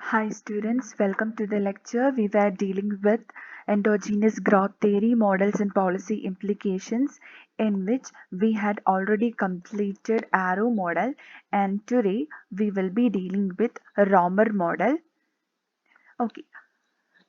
Hi students, welcome to the lecture. We were dealing with endogenous growth theory, models and policy implications, in which we had already completed Arrow model, and today we will be dealing with Romer model. Okay.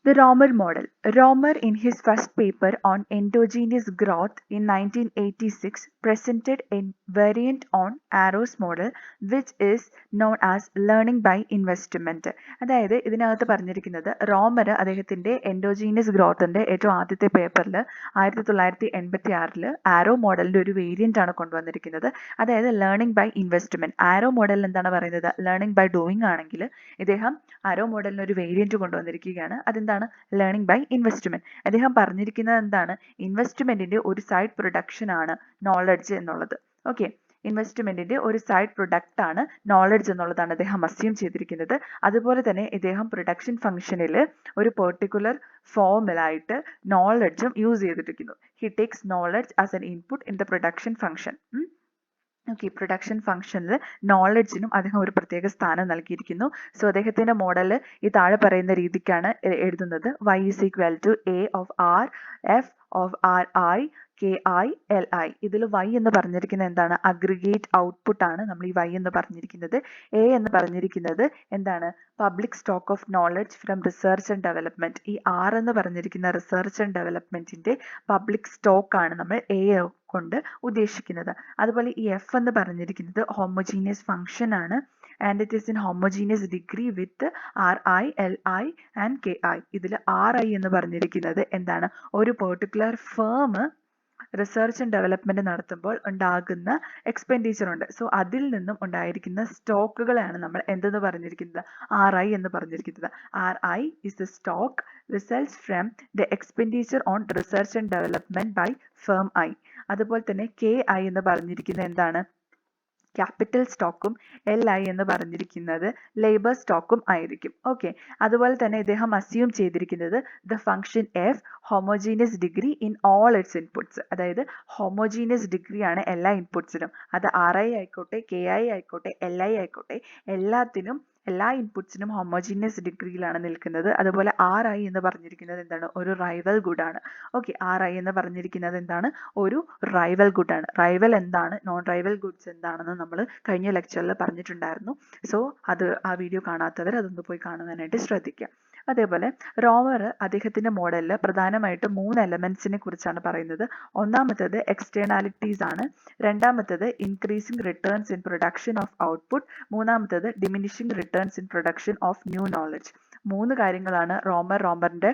The Romer model. Romer, in his first paper on endogenous growth in 1986, presented a variant on Arrow's model, which is known as learning by investment. അതായത് ഇതിനകത്ത് പറഞ്ഞിരിക്കുന്നത് റോമർ അദ്ദേഹത്തിന്റെ endogenous ഗ്രോത്തിന്റെ ഏറ്റവും ആദ്യത്തെ പേപ്പറിൽ 1986 ആരോ മോഡലിന്റെ ഒരു വേരിയന്റ് ആണ് കൊണ്ടുവന്നിരിക്കുന്നത്. അതായത് ലേണിംഗ് ബൈ ഇൻവെസ്റ്റ്മെന്റ്. ആരോ മോഡലിൽ എന്താണ് പറയുന്നത്? ലേണിംഗ് ബൈ ഡൂയിങ് ആണെങ്കിൽ ഇദ്ദേഹം ആരോ മോഡലിന് ഒരു വേരിയന്റ് കൊണ്ടുവന്നിരിക്കുകയാണ്. അതെന്താണ്? Learning by investment. അദ്ദേഹം പറഞ്ഞിരിക്കുന്നത് എന്താണ്? ഇൻവെസ്റ്റ്മെന്റിന്റെ ഒരു സൈഡ് പ്രൊഡക്ഷൻ ആണ് നോളജ് എന്നുള്ളത്. ഓക്കെ, ഇൻവെസ്റ്റ്മെന്റിന്റെ ഒരു സൈഡ് പ്രൊഡക്റ്റ് ആണ് നോളജ് എന്നുള്ളതാണ് അദ്ദേഹം അസ്യൂം ചെയ്തിരിക്കുന്നത്. അതുപോലെ തന്നെ ഇദ്ദേഹം പ്രൊഡക്ഷൻ ഫംഗ്ഷനിൽ ഒരു പെർട്ടിക്കുലർ ഫോമിലായിട്ട് നോളജും യൂസ് ചെയ്തിരിക്കുന്നു. He takes knowledge as an input in the production function. Okay, production ഫംഗ്ഷനിൽ നോളജിനും അദ്ദേഹം ഒരു പ്രത്യേക സ്ഥാനം നൽകിയിരിക്കുന്നു. സോ അദ്ദേഹത്തിന്റെ മോഡൽ ഈ താഴെ പറയുന്ന രീതിക്കാണ് എഴുതുന്നത്. y is equal to a of r f of ri KI LI. ഇതിൽ y എന്ന് പറഞ്ഞിരിക്കുന്നത് എന്താണ്? അഗ്രിഗേറ്റ് ഔട്ട്പുട്ട് ആണ് നമ്മൾ ഈ y എന്ന് പറഞ്ഞിരിക്കുന്നത്. a എന്ന് പറഞ്ഞിരിക്കുന്നത് എന്താണ്? Public stock of knowledge from research and development. ഈ r എന്ന് പറഞ്ഞിരിക്കുന്ന റിസർച്ച് ആൻഡ് ഡെവലപ്മെന്റിന്റെ പബ്ലിക് സ്റ്റോക്ക് ആണ് നമ്മൾ a കൊണ്ട് ഉദ്ദേശിക്കുന്നത്. അതുപോലെ ഈ f എന്ന് പറഞ്ഞിരിക്കുന്നത് ഹോമോജീനിയസ് ഫംഗ്ഷൻ ആണ്. And it is in homogeneous degree with RI, LI and KI. ഇതിൽ RI എന്ന് പറഞ്ഞിരിക്കുന്നത് എന്താണ്? ഒരു particular firm research and development നടത്തുമ്പോൾ ഉണ്ടാകുന്ന എക്സ്പെൻഡിച്ചർ ഉണ്ട്. സോ അതിൽ നിന്നും ഉണ്ടായിരിക്കുന്ന സ്റ്റോക്കുകളെയാണ് നമ്മൾ എന്തെന്ന് പറഞ്ഞിരിക്കുന്നത്? RI എന്ന് പറഞ്ഞിരിക്കുന്നത്. RI is the stock results from the expenditure on research and development by firm I. അതുപോലെ തന്നെ KI എന്ന് പറഞ്ഞിരിക്കുന്നത് എന്താണ്? ക്യാപിറ്റൽ സ്റ്റോക്കും LI എന്ന് പറഞ്ഞിരിക്കുന്നത് ലേബർ സ്റ്റോക്കും ആയിരിക്കും. ഓക്കെ, അതുപോലെ തന്നെ ഇദ്ദേഹം അസ്യൂം ചെയ്തിരിക്കുന്നത് the function F homogeneous degree in all it's inputs. അതായത് ഹോമോജീനിയസ് ഡിഗ്രി ആണ് എല്ലാ ഇൻപുട്സിനും. അത് RI ആയിക്കോട്ടെ, KI ആയിക്കോട്ടെ, LI ആയിക്കോട്ടെ, എല്ലാ ഇൻപുട്സിനും ഹോമോജീനിയസ് ഡിഗ്രിയിലാണ് നിൽക്കുന്നത്. അതുപോലെ RI എന്ന് പറഞ്ഞിരിക്കുന്നത് എന്താണ്? ഒരു റൈവൽ ഗുഡ് ആണ്. ഓക്കെ, RI എന്ന് പറഞ്ഞിരിക്കുന്നത് എന്താണ്? ഒരു റൈവൽ ഗുഡ് ആണ്. റൈവൽ എന്താണ്, നോൺ റൈവൽ ഗുഡ്സ് എന്താണെന്ന് നമ്മൾ കഴിഞ്ഞ ലെക്ചറിൽ പറഞ്ഞിട്ടുണ്ടായിരുന്നു. സോ ആ വീഡിയോ കാണാത്തവർ അതൊന്ന് പോയി കാണുവാനായിട്ട് ശ്രദ്ധിക്കുക. അതേപോലെ റോമർ അദ്ദേഹത്തിന്റെ മോഡലിൽ പ്രധാനമായിട്ടും 3 എലമെന്റ്സിനെ കുറിച്ചാണ് പറയുന്നത്. ഒന്നാമത്തേത് എക്സ്റ്റേണാലിറ്റീസ് ആണ്. രണ്ടാമത്തേത് increasing returns in production of output. മൂന്നാമത്തേത് diminishing returns in production of new knowledge. 3 കാര്യങ്ങളാണ് റോമറിന്റെ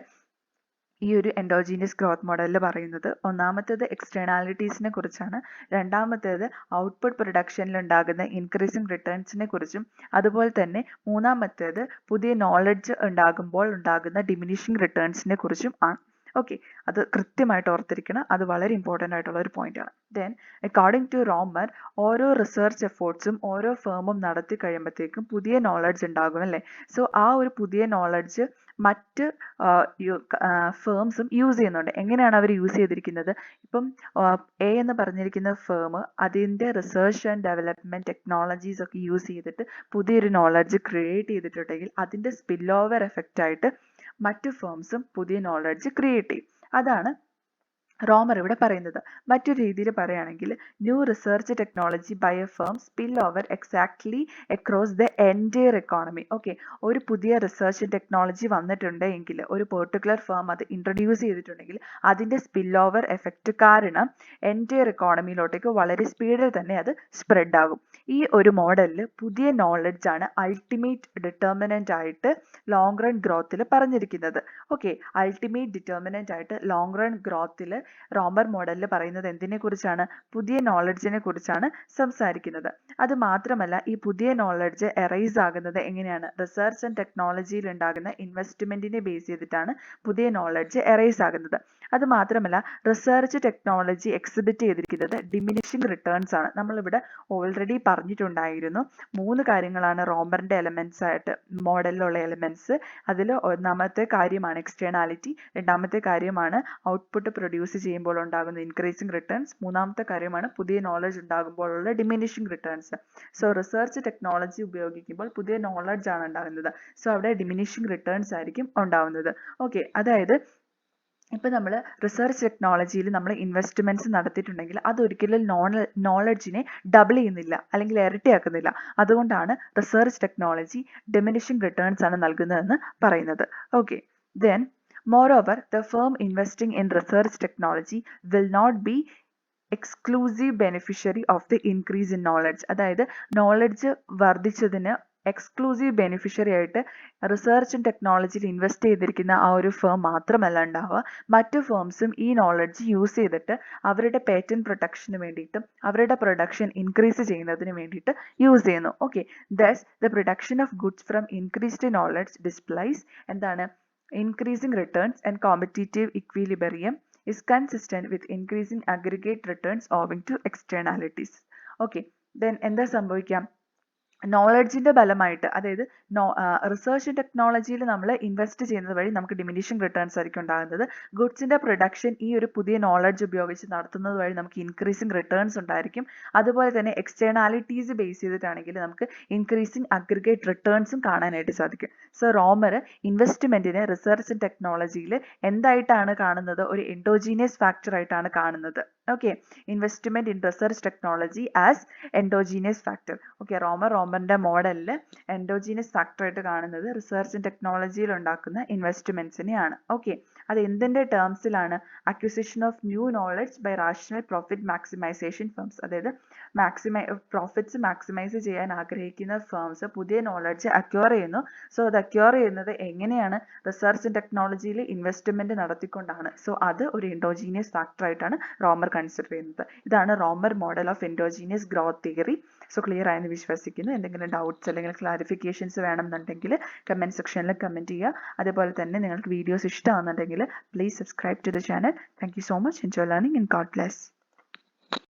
ഈ ഒരു എൻഡോജീനിയസ് ഗ്രോത്ത് മോഡലിൽ പറയുന്നത്. ഒന്നാമത്തേത് എക്സ്റ്റേണാലിറ്റീസിനെ കുറിച്ചാണ്. രണ്ടാമത്തേത് ഔട്ട്പുട്ട് പ്രൊഡക്ഷനിൽ ഉണ്ടാകുന്ന ഇൻക്രീസിംഗ് റിട്ടേൺസിനെ കുറിച്ചും അതുപോലെ തന്നെ മൂന്നാമത്തേത് പുതിയ നോളജ് ഉണ്ടാകുമ്പോൾ ഉണ്ടാകുന്ന ഡിമിനിഷിംഗ് റിട്ടേൺസിനെ കുറിച്ചും ആണ്. ഓക്കെ, അത് കൃത്യമായിട്ട് ഓർത്തിരിക്കണം. അത് വളരെ ഇമ്പോർട്ടൻ്റ് ആയിട്ടുള്ള ഒരു പോയിന്റ് ആണ്. ദെൻ അക്കോർഡിംഗ് ടു റോമർ ഓരോ റിസർച്ച് എഫേർട്സും ഓരോ ഫേമും നടത്തി കഴിയുമ്പോഴത്തേക്കും പുതിയ നോളജ് ഉണ്ടാകും അല്ലേ? സോ ആ ഒരു പുതിയ നോളജ് മറ്റ് ഫേംസും യൂസ് ചെയ്യുന്നുണ്ട്. എങ്ങനെയാണ് അവർ യൂസ് ചെയ്തിരിക്കുന്നത്? ഇപ്പം A എന്ന് പറഞ്ഞിരിക്കുന്ന ഫേം അതിൻ്റെ റിസർച്ച് ആൻഡ് ഡെവലപ്മെന്റ് ടെക്നോളജീസ് ഒക്കെ യൂസ് ചെയ്തിട്ട് പുതിയൊരു നോളജ് ക്രിയേറ്റ് ചെയ്തിട്ടുണ്ടെങ്കിൽ അതിൻ്റെ സ്പിൽ ഓവർ എഫക്റ്റ് ആയിട്ട് മറ്റു ഫേംസും പുതിയ നോളജ് ക്രിയേറ്റ് ചെയ്യും. അതാണ് റോമർ ഇവിടെ പറയുന്നത്. മറ്റൊരു രീതിയിൽ പറയുകയാണെങ്കിൽ new research technology by a firm spill over exactly across the entire economy. Okay, ഒരു പുതിയ റിസർച്ച് ടെക്നോളജി വന്നിട്ടുണ്ട് എങ്കിൽ ഒരു പെർട്ടിക്കുലർ ഫേം അത് ഇൻട്രൊഡ്യൂസ് ചെയ്തിട്ടുണ്ടെങ്കിൽ അതിൻ്റെ സ്പിൽ ഓവർ എഫക്റ്റ് കാരണം എൻറ്റയർ എക്കോണമിയിലോട്ടേക്ക് വളരെ സ്പീഡിൽ തന്നെ അത് സ്പ്രെഡ് ആകും. ഈ ഒരു മോഡലിൽ പുതിയ നോളജ് ആണ് അൾട്ടിമേറ്റ് ഡിറ്റർമിനൻ്റ് ആയിട്ട് ലോങ് റൺ ഗ്രോത്തിൽ പറഞ്ഞിരിക്കുന്നത്. ഓക്കെ, അൾട്ടിമേറ്റ് ഡിറ്റർമിനൻ്റ് ആയിട്ട് ലോങ് റൺ ഗ്രോത്തിൽ റോമർ മോഡലിൽ പറയുന്നത് എന്തിനെ കുറിച്ചാണ്? പുതിയ നോളജിനെ കുറിച്ചാണ് സംസാരിക്കുന്നത്. അത് മാത്രമല്ല ഈ പുതിയ നോളജ് എറൈസ് ആകുന്നത് എങ്ങനെയാണ്? റിസർച്ച് ആൻഡ് ടെക്നോളജിയിൽ ഉണ്ടാകുന്ന ഇൻവെസ്റ്റ്മെന്റിനെ ബേസ് ചെയ്തിട്ടാണ് പുതിയ നോളജ് എറൈസ് ആകുന്നത്. അത് മാത്രമല്ല റിസർച്ച് ടെക്നോളജി എക്സിബിറ്റ് ചെയ്തിരിക്കുന്നത് ഡിമിനിഷിംഗ് റിട്ടേൺസ് ആണ്. നമ്മളിവിടെ ഓൾറെഡി പറഞ്ഞിട്ടുണ്ടായിരുന്നു 3 കാര്യങ്ങളാണ് റോമറിന്റെ എലമെന്റ്സ് ആയിട്ട് മോഡലിലുള്ള എലമെന്റ്സ്. അതിൽ ഒന്നാമത്തെ കാര്യമാണ് എക്സ്റ്റേണാലിറ്റി, രണ്ടാമത്തെ കാര്യമാണ് ഔട്ട്പുട്ട് പ്രൊഡ്യൂസ് ചെയ്യുമ്പോൾ ഉണ്ടാകുന്ന ഇൻക്രീസിങ് റിട്ടേൺസ്. മൂന്നാമത്തെ കാര്യമാണ് പുതിയ നോളജ് ഉണ്ടാകുമ്പോഴുള്ള diminishing returns. So research technology ഉപയോഗിക്കുമ്പോൾ പുതിയ നോളജ് ആണ് ഉണ്ടാകുന്നത്. സോ അവിടെ ഡിമിനിഷിങ് റിട്ടേൺസ് ആയിരിക്കും ഉണ്ടാവുന്നത്. ഓക്കെ, അതായത് ഇപ്പം നമ്മൾ റിസർച്ച് ടെക്നോളജിയിൽ നമ്മൾ ഇൻവെസ്റ്റ്മെൻറ്റ്സ് നടത്തിയിട്ടുണ്ടെങ്കിൽ അതൊരിക്കലും നോളജിനെ ഡബിൾ ചെയ്യുന്നില്ല അല്ലെങ്കിൽ ഇരട്ടിയാക്കുന്നില്ല. അതുകൊണ്ടാണ് റിസർച്ച് ടെക്നോളജി ഡിമിനിഷിങ് റിട്ടേൺസ് ആണ് നൽകുന്നതെന്ന് പറയുന്നത്. Okay, then moreover the firm investing in research technology will not be exclusive beneficiary of the increase in knowledge. അതായത് നോളജ് വർദ്ധിച്ചതിന് എക്സ്ക്ലൂസീവ് ബെനിഫിഷ്യറി ആയിട്ട് റിസർച്ച് ആൻഡ് ടെക്നോളജിയിൽ ഇൻവെസ്റ്റ് ചെയ്തിരിക്കുന്ന ആ ഒരു ഫേം മാത്രമല്ല ഉണ്ടാവുക, മറ്റു ഫേംസും ഈ നോളജ് യൂസ് ചെയ്തിട്ട് അവരുടെ പേറ്റന്റ് പ്രൊട്ടക്ഷന് വേണ്ടിയിട്ടും അവരുടെ പ്രൊഡക്ഷൻ ഇൻക്രീസ് ചെയ്യുന്നതിന് വേണ്ടിയിട്ട് യൂസ് ചെയ്യുന്നു. Okay, does the production of goods from increased knowledge displays എന്താണ് increasing returns and competitive equilibrium is consistent with increasing aggregate returns owing to externalities. Okay, then എന്താ സംഭവിക്കാം? നോളജിൻ്റെ ബലമായിട്ട്, അതായത് റിസർച്ച് ടെക്നോളജിയിൽ നമ്മൾ ഇൻവെസ്റ്റ് ചെയ്യുന്നത് വഴി നമുക്ക് ഡിമിനിഷിങ് റിട്ടേൺസ് ആയിരിക്കും ഉണ്ടാകുന്നത്. ഗുഡ്സിൻ്റെ പ്രൊഡക്ഷൻ ഈ ഒരു പുതിയ നോളജ് ഉപയോഗിച്ച് നടത്തുന്നത് വഴി നമുക്ക് ഇൻക്രീസിങ് റിട്ടേൺസ് ഉണ്ടായിരിക്കും. അതുപോലെ തന്നെ എക്സ്റ്റേണാലിറ്റീസ് ബേസ് ചെയ്തിട്ടാണെങ്കിൽ നമുക്ക് ഇൻക്രീസിങ് അഗ്രിഗേറ്റ് റിട്ടേൺസും കാണാനായിട്ട് സാധിക്കും. സോ റോമർ ഇൻവെസ്റ്റ്മെൻറ്റിനെ റിസർച്ച് ടെക്നോളജിയിൽ എന്തായിട്ടാണ് കാണുന്നത്? ഒരു എൻഡോജീനിയസ് ഫാക്ടർ ആയിട്ടാണ് കാണുന്നത്. Okay, investment in research technology as endogenous factor. Okay, റോമറിൻ്റെ മോഡലിൽ എൻഡോജീനിയസ് ഫാക്ടർ ആയിട്ട് കാണുന്നത് റിസർച്ച് ആൻഡ് ടെക്നോളജിയിൽ ഉണ്ടാക്കുന്ന ഇൻവെസ്റ്റ്മെൻറ്റ്സിനെയാണ്. ഓക്കെ, അത് എന്തിൻ്റെ ടേംസിലാണ്? Acquisition of new knowledge by rational profit maximisation firms. അതായത് പ്രോഫിറ്റ്സ് മാക്സിമൈസ് ചെയ്യാൻ ആഗ്രഹിക്കുന്ന ഫേംസ് പുതിയ നോളജ് അക്വയർ ചെയ്യുന്നു. സോ അത് അക്വയർ ചെയ്യുന്നത് എങ്ങനെയാണ്? റിസർച്ച് ആൻഡ് ടെക്നോളജിയിൽ ഇൻവെസ്റ്റ്മെൻറ്റ് നടത്തിക്കൊണ്ടാണ്. സോ അത് ഒരു എൻഡോജീനിയസ് ഫാക്ടർ ആയിട്ടാണ് റോമർ കൺസിഡർ ചെയ്യുന്നത്. ഇതാണ് റോമർ model of endogenous growth theory. So clear ആയെന്ന് വിശ്വസിക്കുന്നു. എന്തെങ്കിലും ഡൗട്ട്സ് അല്ലെങ്കിൽ ക്ലാരിഫിക്കേഷൻസ് വേണമെന്നുണ്ടെങ്കിൽ കമൻറ്റ് സെക്ഷനിൽ കമൻറ്റ് ചെയ്യുക. അതുപോലെ തന്നെ നിങ്ങൾക്ക് വീഡിയോസ് ഇഷ്ടമാണെന്നുണ്ടെങ്കിൽ please subscribe to the channel. Thank you so much. Enjoy learning and God bless.